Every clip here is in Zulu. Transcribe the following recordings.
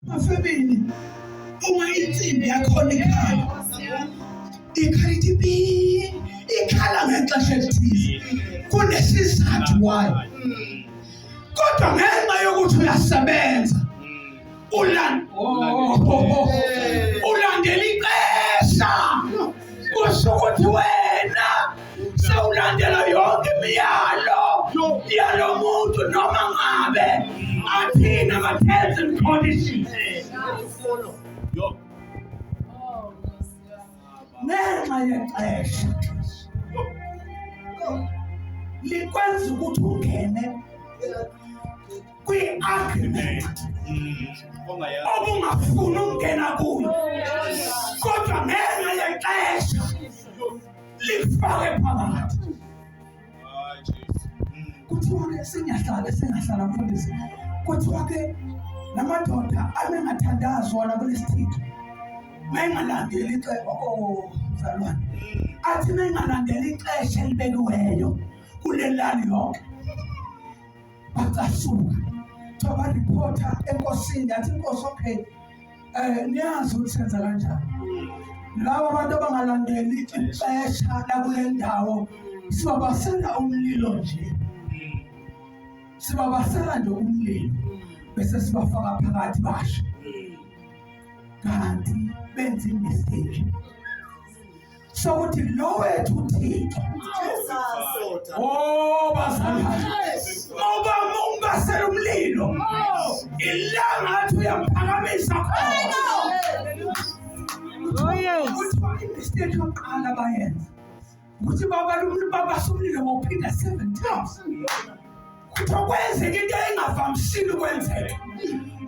Mafemini, uma insimbi yakhona ikhaliti bi ikhala ngexesha elithile kunesizathu wayo. Kodwa ngenxa yokuthi uyasebenza ulandela ixesha kusho ukuthi wena sewulandela yonke imiyalo yalo muntu noma ngabe athina ama-terms and conditions. Ngenxa yexesha likwenza ukuthi ungene kwi-agreement obungafuni ukungena kuyo, kodwa ngenxa yexesha lifake phakathi. Kuthiwa-ke singahlala mfundisi, kuthiwa-ke namadoda abengathandazi wona kulesithixo mengalandeli ixesha. Mzalwane, athi mengalandeli ixesha elibekiweyo kulelali yonke bacasuka babaripota enkosini, athi inkosi, okay, niyazi ukuthi senza kanjani. Laba abantu abangalandeli ixesha lakule ndawo sibabasela umlilo nje, sibabasela nje umlilo bese sibafaka phakathi basho, kanti benza imistake sokuthi lo wethu uThixo bazalwane, ngoba ungasela umlilo ilanga athi uyamphakamisa khona. Kuthiwa imistake yokuqala bayenza ukuthi babasa umlilo bawuphinda 7 times. Kuthiwa kwenzeka into engavamisile ukwenzeka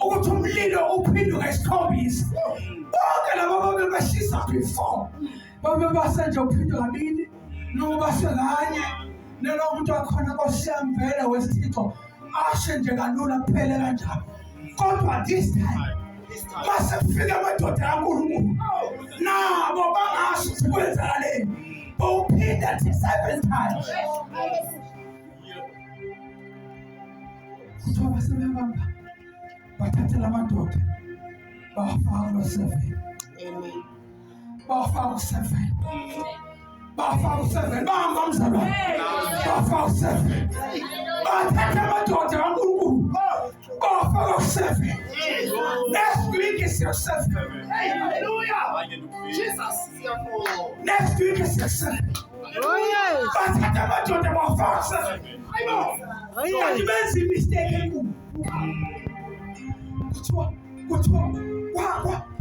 ukuthi umlilo uphinduke 7. Bonke laba babebashisa before babebasa nje uphindwe kabili noma base kanye. Nalo muntu wakhona kosiyamvele wesithixo ashe nje kalula kuphele kanjalo. Kodwa this time mase kufika amadoda kaNkulunkulu nabo bangasho ukuthi kwenzakaleni, bawuphinda 7 times. Kuthiwa basebebamba bathathe la madoda bawafaka lo-7. Bawafaka u-7. Bawafaka u-7. Bahamba mzalwane, bawafaka u-7. Bathathe amadoda kaNkulunkulu bawafaka u-7. Next week is your 7. Hallelujah. Jesus. Next week is your 7. Bathathe amadoda bawafaka u-7. Kanti benza imistake enkulu. Kuthiwa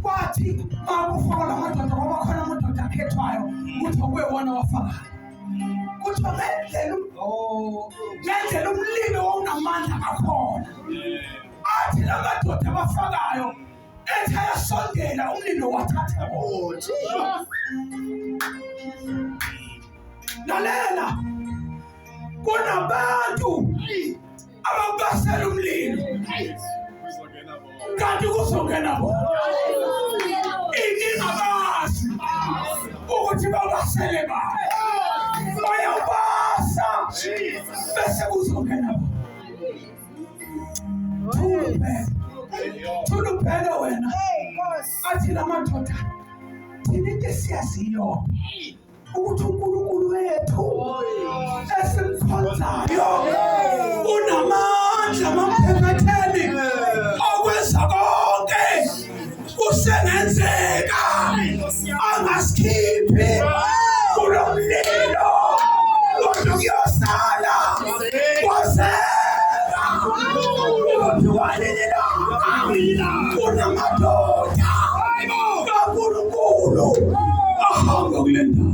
kwathi bakufaka la madoda ngoba khona amadoda akhethwayo ukuthi okuwewona wafakayo. Kuthiwa ngendlela umlilo wawunamandla kakhona, athi la madoda abafakayo ethi ayasondela umlilo wathatha kuthi. Lalela, kunabantu ababasela umlilo kanti kuzongena bona. Inkinga bazi ukuthi babasele bani, bayabasa bese kuzongena bona. Thulubheke wena, athi la madoda thina into siyaziyo ukuthi uNkulunkulu wethu esimkhonzayo unamandla amamphakatheni okwenza konke kusengenzeka, angasikhiphi kulo mlilo kodwa kuyosala kwazeka. Kunamadoda kaNkulunkulu ahamba kule ndawo.